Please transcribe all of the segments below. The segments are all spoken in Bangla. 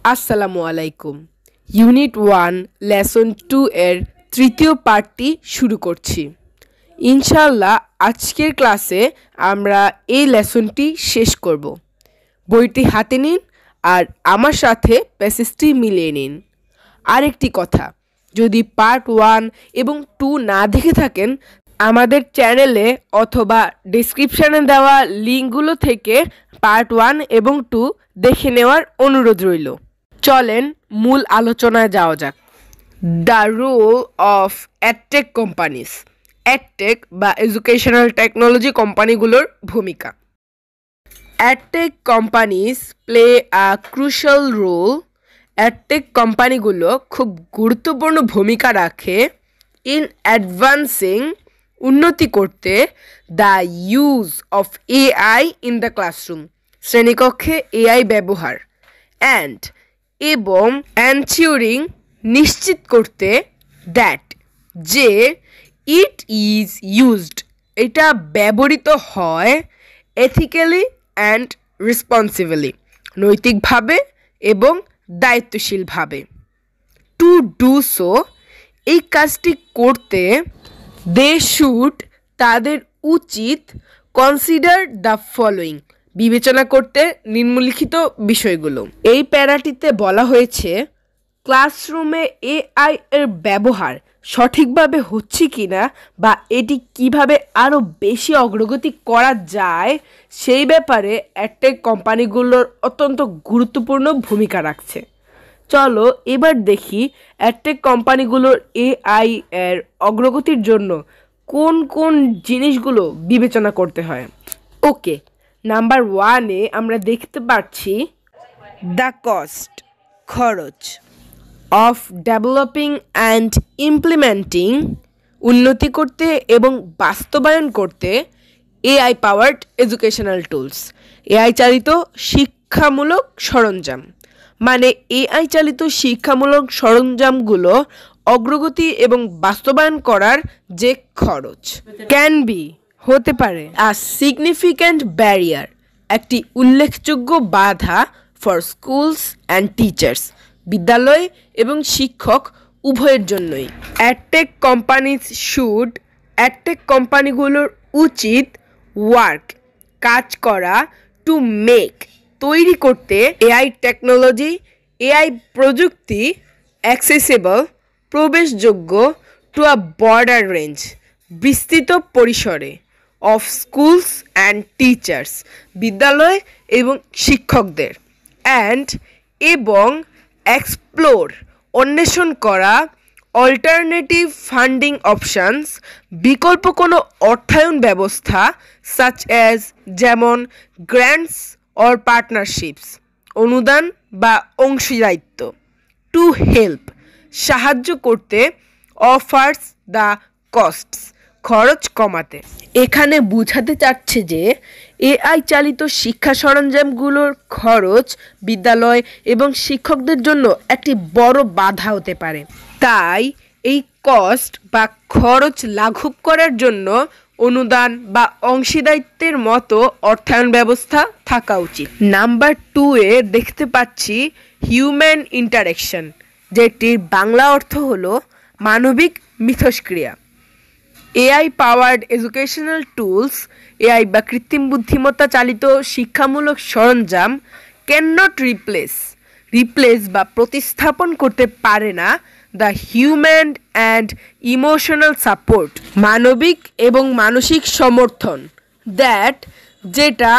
আসসালামু আলাইকুম। ইউনিট 1 লেসন 2 এর তৃতীয় পার্টটি শুরু করছি। ইনশাআল্লাহ আজকের ক্লাসে আমরা এই লেসনটি শেষ করব। বইটি হাতে নিন আর আমার সাথে প্যাসেজটি মিলিয়ে নিন। আরেকটি কথা, যদি পার্ট 1 এবং 2 না দেখে থাকেন, আমাদের চ্যানেলে অথবা ডেসক্রিপশনে দেওয়া লিঙ্কগুলো থেকে পার্ট 1 এবং 2 দেখে নেওয়ার অনুরোধ রইল। চলেন মূল আলোচনায় যাওয়া যাক। The role of edtech companies. Edtech বা এডুকেশনাল টেকনোলজি কোম্পানিগুলোর ভূমিকা। Edtech companies play a crucial role. Edtech কোম্পানিগুলো খুব গুরুত্বপূর্ণ ভূমিকা রাখে ইন অ্যাডভান্সিং, উন্নতি করতে, the use of AI in the classroom, শ্রেণীকক্ষে এআই ব্যবহার, অ্যান্ড এবং এনশিওরিং, নিশ্চিত করতে, দ্যাট যে ইট ইজ ইউজড, এটা ব্যবহৃত হয়, এথিক্যালি অ্যান্ড রেসপন্সিবলি, নৈতিকভাবে এবং দায়িত্বশীলভাবে। টু ডু সো, এই কাজটি করতে, দে শুড, তাদের উচিত, কনসিডার দ্য ফলোয়িং, বিবেচনা করতে নিম্নলিখিত বিষয়গুলো। এই প্যারাটিতে বলা হয়েছে ক্লাসরুমে এআই এর ব্যবহার সঠিকভাবে হচ্ছে কিনা বা এটি কিভাবে আরও বেশি অগ্রগতি করা যায় সেই ব্যাপারে এডটেক কোম্পানিগুলোর অত্যন্ত গুরুত্বপূর্ণ ভূমিকা রাখছে। চলো এবার দেখি এডটেক কোম্পানিগুলোর এআই এর অগ্রগতির জন্য কোন কোন জিনিসগুলো বিবেচনা করতে হয়। ওকে, নাম্বার 1-এ আমরা দেখতে পাচ্ছি দ্য কস্ট, খরচ, অফ ডেভেলপিং অ্যান্ড ইমপ্লিমেন্টিং, উন্নতি করতে এবং বাস্তবায়ন করতে AI powered educational tools, AI চালিত শিক্ষামূলক সরঞ্জাম। মানে এআই চালিত শিক্ষামূলক সরঞ্জামগুলো অগ্রগতি এবং বাস্তবায়ন করার যে খরচ, ক্যান বি, হতে পারে, আ সিগনিফিক্যান্ট ব্যারিয়ার, একটি উল্লেখযোগ্য বাধা, ফর স্কুলস অ্যান্ড টিচার্স, বিদ্যালয় এবং শিক্ষক উভয়ের জন্যই। এডটেক কোম্পানিজ শুড, এডটেক কোম্পানিগুলোর উচিত, ওয়ার্ক, কাজ করা, টু মেক, তৈরি করতে, এআই টেকনোলজি, এআই প্রযুক্তি, অ্যাক্সেসিবল, প্রবেশযোগ্য, টু আ বর্ডার রেঞ্জ, বিস্তৃত পরিসরে, অফ স্কুলস অ্যান্ড টিচার্স, বিদ্যালয় এবং শিক্ষকদের, অ্যান্ড এবং এক্সপ্লোর, অন্বেষণ করা, অল্টারনেটিভ ফান্ডিং অপশানস, বিকল্প কোনো অর্থায়ন ব্যবস্থা, সাচ অ্যাজ, যেমন গ্র্যান্টস অর পার্টনারশিপস, অনুদান বা অংশীদারিত্ব, টু হেল্প, সাহায্য করতে, অফার্স দ্য কস্টস, খরচ কমাতে। এখানে বোঝাতে চাচ্ছে যে এআই চালিত শিক্ষা সরঞ্জামগুলোর খরচ বিদ্যালয় এবং শিক্ষকদের জন্য একটি বড় বাধা হতে পারে। তাই এই কস্ট বা খরচ লাঘব করার জন্য অনুদান বা অংশীদারিত্বের মতো অর্থায়ন ব্যবস্থা থাকা উচিত। নাম্বার 2-এ দেখতে পাচ্ছি হিউম্যান ইন্টারেকশন, যেটির বাংলা অর্থ হলো মানবিক মিথস্ক্রিয়া। AI powered educational tools, AI বা কৃত্রিম বুদ্ধিমত্তা চালিত শিক্ষামূলক সরঞ্জাম, ক্যান নট রিপ্লেস বা প্রতিস্থাপন করতে পারে না the human and emotional support, মানবিক এবং মানসিক সমর্থন, দ্যাট, যেটা,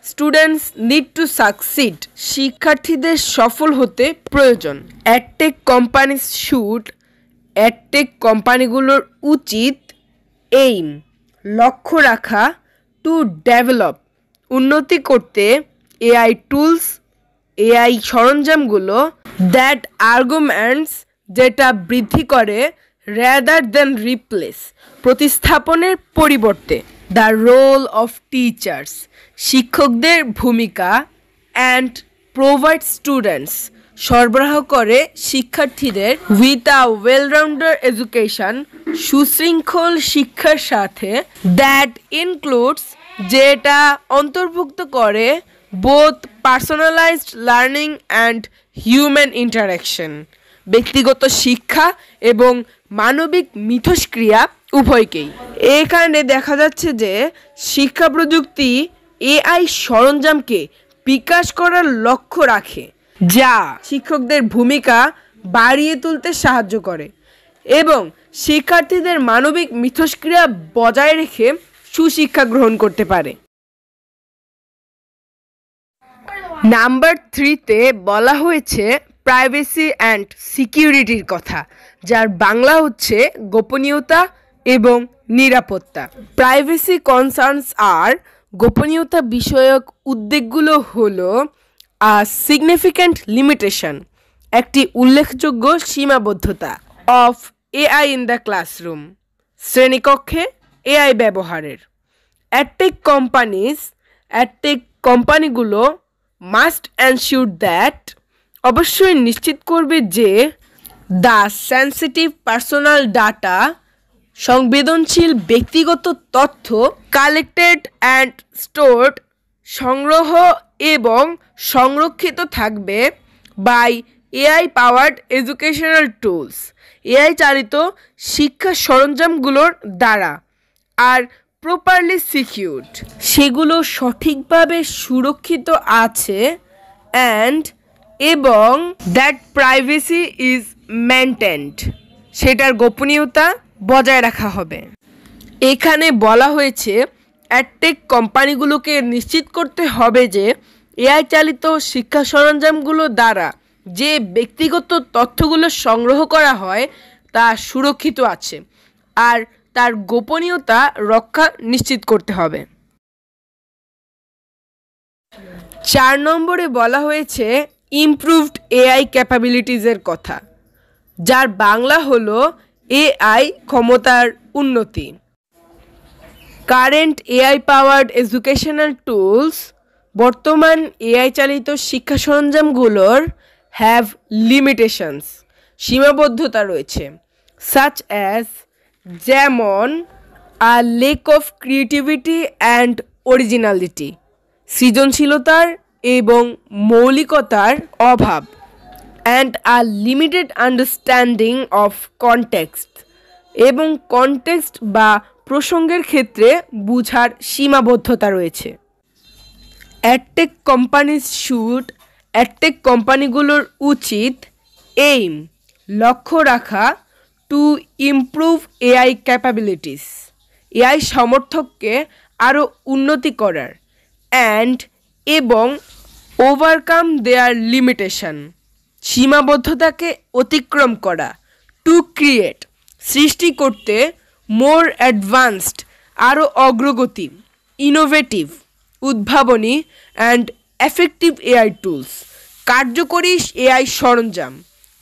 স্টুডেন্টস নিড টু সাকসিড, শিক্ষার্থীদের সফল হতে প্রয়োজন। এডটেক কোম্পানিজ শুড, এডটেক কোম্পানিগুলোর উচিত, এইম, লক্ষ্য রাখা, টু ডেভেলপ, উন্নতি করতে, এআই টুলস, এআই সরঞ্জামগুলো, দ্যাট আর্গুমেন্টস, যেটা বৃদ্ধি করে, রেদার দেন রিপ্লেস, প্রতিস্থাপনের পরিবর্তে, দ্য রোল অফ টিচার্স, শিক্ষকদের ভূমিকা, অ্যান্ড প্রোভাইড স্টুডেন্টস, সরবরাহ করে শিক্ষার্থীদের, with a well rounded education, সুশৃঙ্খল শিক্ষার সাথে, দ্যাট ইনক্লুডস, যেটা অন্তর্ভুক্ত করে, both personalised learning and human interaction, ব্যক্তিগত শিক্ষা এবং মানবিক মিথস্ক্রিয়া উভয়কেই। এখানে দেখা যাচ্ছে যে শিক্ষা প্রযুক্তি এআই সরঞ্জামকে বিকাশ করার লক্ষ্য রাখে, যা শিক্ষকদের ভূমিকা বাড়িয়ে তুলতে সাহায্য করে এবং শিক্ষার্থীদের মানবিক মিথস্ক্রিয়া বজায় রেখে সুশিক্ষা গ্রহণ করতে পারে। নাম্বার 3-তে বলা হয়েছে প্রাইভেসি অ্যান্ড সিকিউরিটির কথা, যার বাংলা হচ্ছে গোপনীয়তা এবং নিরাপত্তা। প্রাইভেসি কনসার্নস আর গোপনীয়তা বিষয়ক উদ্বেগগুলো হলো সিগনিফিক্যান্ট লিমিটেশন, একটি উল্লেখযোগ্য সীমাবদ্ধতা of AI in the classroom, শ্রেণীকক্ষে এআই ব্যবহারের। অ্যাডটেক কোম্পানিগুলো মাস্ট এনশিওর দ্যাট, অবশ্যই নিশ্চিত করবে যে দ্য সেন্সিটিভ পার্সোনাল ডাটা, সংবেদনশীল ব্যক্তিগত তথ্য কালেক্টেড অ্যান্ড স্টোরড, সংগ্রহ এবং সংরক্ষিত থাকবে by AI powered educational tools, AI চালিত শিক্ষা সরঞ্জামগুলোর দ্বারা, আর প্রপারলি সিকিউরড, সেগুলো সঠিকভাবে সুরক্ষিত আছে, অ্যান্ড এবং দ্যাট প্রাইভেসি ইজ মেনটেন্ড, সেটার গোপনীয়তা বজায় রাখা হবে। এখানে বলা হয়েছে অ্যাডটেক কোম্পানিগুলোকে নিশ্চিত করতে হবে যে এআই চালিত শিক্ষা সরঞ্জামগুলো দ্বারা যে ব্যক্তিগত তথ্যগুলো সংগ্রহ করা হয় তা সুরক্ষিত আছে আর তার গোপনীয়তা রক্ষা নিশ্চিত করতে হবে। 4 নম্বরে বলা হয়েছে ইমপ্রুভড এআই ক্যাপাবিলিটিসের কথা, যার বাংলা হলো এআই ক্ষমতার উন্নতি। Current AI powered educational tools, বর্তমান এআই চালিত শিক্ষা সরঞ্জামগুলোর হ্যাভ লিমিটেশনস, সীমাবদ্ধতা রয়েছে, সাচ অ্যাজ, যেমন a lack of creativity and originality, সৃজনশীলতার এবং মৌলিকতার অভাব, and a limited understanding of context, এবং কনটেক্সট বা প্রসঙ্গের ক্ষেত্রে বুঝার সীমাবদ্ধতা রয়েছে। অ্যাডটেক কোম্পানিগুলোর উচিত এইম, লক্ষ্য রাখা, to improve AI capabilities, AI সমর্থককে আরও উন্নতি করার, অ্যান্ড এবং ওভারকাম দেয়ার লিমিটেশন, সীমাবদ্ধতাকে অতিক্রম করা, টু ক্রিয়েট, সৃষ্টি করতে, মোর অ্যাডভান্সড, আরও অগ্রগতি, ইনোভেটিভ, উদ্ভাবনী, অ্যান্ড এফেক্টিভ এআই টুলস, কার্যকরী এআই সরঞ্জাম,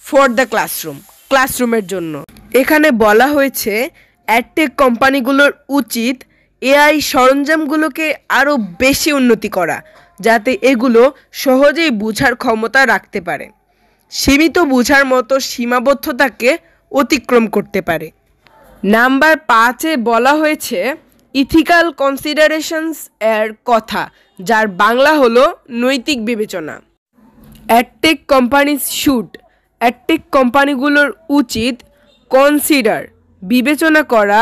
ফর দ্য ক্লাসরুমের জন্য। এখানে বলা হয়েছে অ্যাডটেক কোম্পানিগুলোর উচিত এআই সরঞ্জামগুলোকে আরও বেশি উন্নতি করা, যাতে এগুলো সহজেই বোঝার ক্ষমতা রাখতে পারে, সীমিত বোঝার মতো সীমাবদ্ধতাকে অতিক্রম করতে পারে। নাম্বার 5-এ বলা হয়েছে ইথিক্যাল কনসিডারেশনস এর কথা, যার বাংলা হলো নৈতিক বিবেচনা। অ্যাডটেক কোম্পানিগুলোর উচিত কনসিডার, বিবেচনা করা,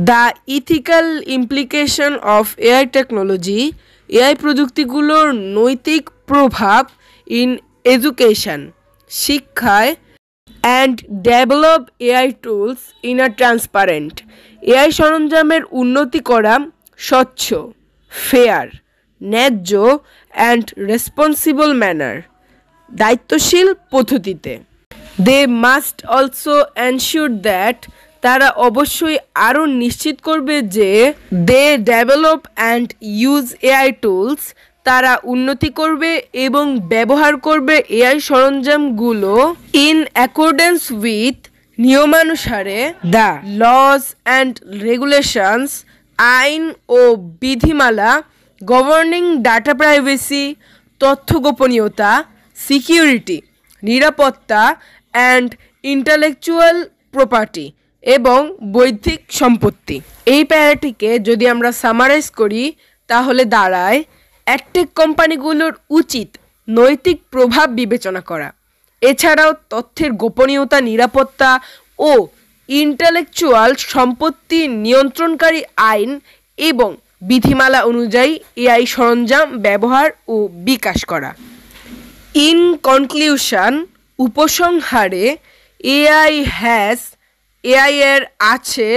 the ethical implication of AI technology, AI প্রযুক্তিগুলোর নৈতিক প্রভাব, ইন এডুকেশন, শিক্ষায়, and develop AI tools in a transparent, AI সরঞ্জামের উন্নতি করা স্বচ্ছ, ফেয়ার, ন্যায্য, অ্যান্ড রেসপন্সিবল ম্যানার, দায়িত্বশীল পদ্ধতিতে। They must also ensure that, তারা অবশ্যই আরও নিশ্চিত করবে যে they develop and use AI tools, তারা উন্নতি করবে এবং ব্যবহার করবে এআই সরঞ্জামগুলো ইন অ্যাকর্ডেন্স উইথ, নিয়মানুসারে, দ্য লজ অ্যান্ড রেগুলেশনস, আইন ও বিধিমালা, গভর্নিং ডাটা প্রাইভেসি, তথ্য গোপনীয়তা, সিকিউরিটি, নিরাপত্তা, অ্যান্ড ইন্টালেকচুয়াল প্রপার্টি, এবং বৌদ্ধিক সম্পত্তি। এই প্যারাটিকে যদি আমরা সামারাইজ করি তাহলে দাঁড়ায় অ্যাডটেক কোম্পানিগুলোর উচিত নৈতিক প্রভাব বিবেচনা করা। এছাড়াও তথ্যের গোপনীয়তা, নিরাপত্তা ও ইন্টেলেকচুয়াল সম্পত্তি নিয়ন্ত্রণকারী আইন এবং বিধিমালা অনুযায়ী এআই সরঞ্জাম ব্যবহার ও বিকাশ করা। ইন কনক্লিউশন, উপসংহারে, এআই এর আছে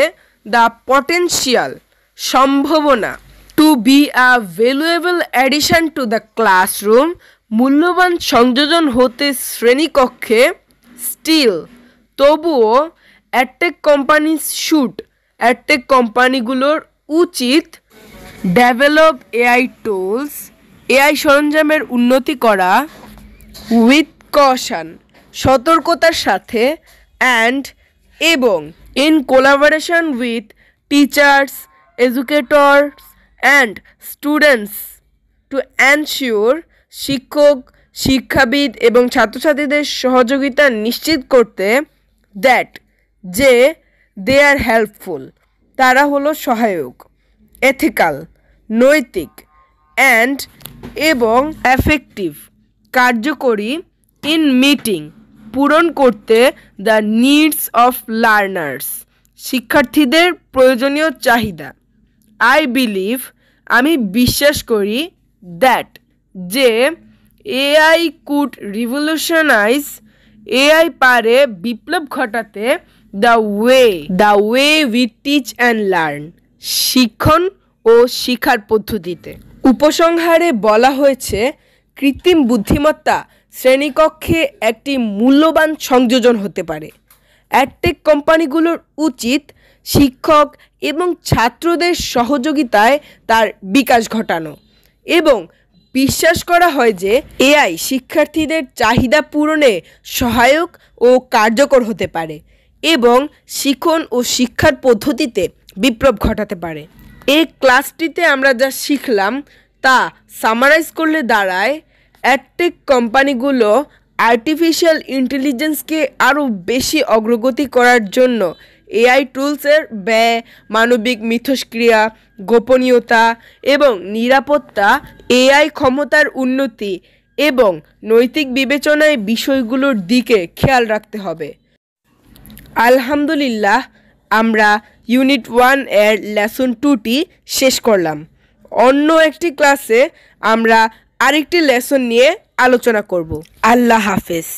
দ্য পটেনশিয়াল, সম্ভাবনা, to be a valuable addition to the classroom, মূল্যবান সংযোজন হতে শ্রেণীকক্ষে। স্টিল, তবুও অ্যাডটেক কোম্পানিগুলোর উচিত ডেভেলপ এআই টুলস, এআই সরঞ্জামের উন্নতি করা উইথ কশন, সতর্কতার সাথে, এবং in collaboration with teachers, educators and students to ensure, শিক্ষক, শিক্ষাবিদ এবং ছাত্রছাত্রীদের সহযোগিতা নিশ্চিত করতে, দ্যাট যে দে আর হেল্পফুল, তারা হলো সহায়ক, এথিক্যাল, নৈতিক, এবং এফেক্টিভ, কার্যকরী, ইন মিটিং, পূরণ করতে দ্য নিডস অফ লার্নার্স, শিক্ষার্থীদের প্রয়োজনীয় চাহিদা। আই বিলিভ, আমি বিশ্বাস করি, দ্যাট যে এআই কুড রিভলিউশনাইজ, এআই পারে বিপ্লব ঘটাতে the way we teach and learn, শিক্ষণ ও শিক্ষার পদ্ধতিতে। উপসংহারে বলা হয়েছে, কৃত্রিম বুদ্ধিমত্তা শ্রেণীকক্ষে একটি মূল্যবান সংযোজন হতে পারে। অ্যাডটেক কোম্পানিগুলোর উচিত শিক্ষক এবং ছাত্রদের সহযোগিতায় তার বিকাশ ঘটানো, এবং বিশ্বাস করা হয় যে এআই শিক্ষার্থীদের চাহিদা পূরণে সহায়ক ও কার্যকর হতে পারে এবং শিক্ষণ ও শিক্ষার পদ্ধতিতে বিপ্লব ঘটাতে পারে। এই ক্লাসটিতে আমরা যা শিখলাম তা সামারাইজ করলে দাঁড়ায়, অ্যাডটেক কোম্পানিগুলো আর্টিফিশিয়াল ইন্টেলিজেন্সকে আরও বেশি অগ্রগতি করার জন্য এআই টুলসের ব্যয়, মানবিক মিথস্ক্রিয়া, গোপনীয়তা এবং নিরাপত্তা, এআই ক্ষমতার উন্নতি এবং নৈতিক বিবেচনায় বিষয়গুলোর দিকে খেয়াল রাখতে হবে। আলহামদুলিল্লাহ, আমরা ইউনিট 1 এর লেসন 2টি শেষ করলাম। অন্য একটি ক্লাসে আমরা আরেকটি লেসন নিয়ে আলোচনা করব। আল্লাহ হাফেজ।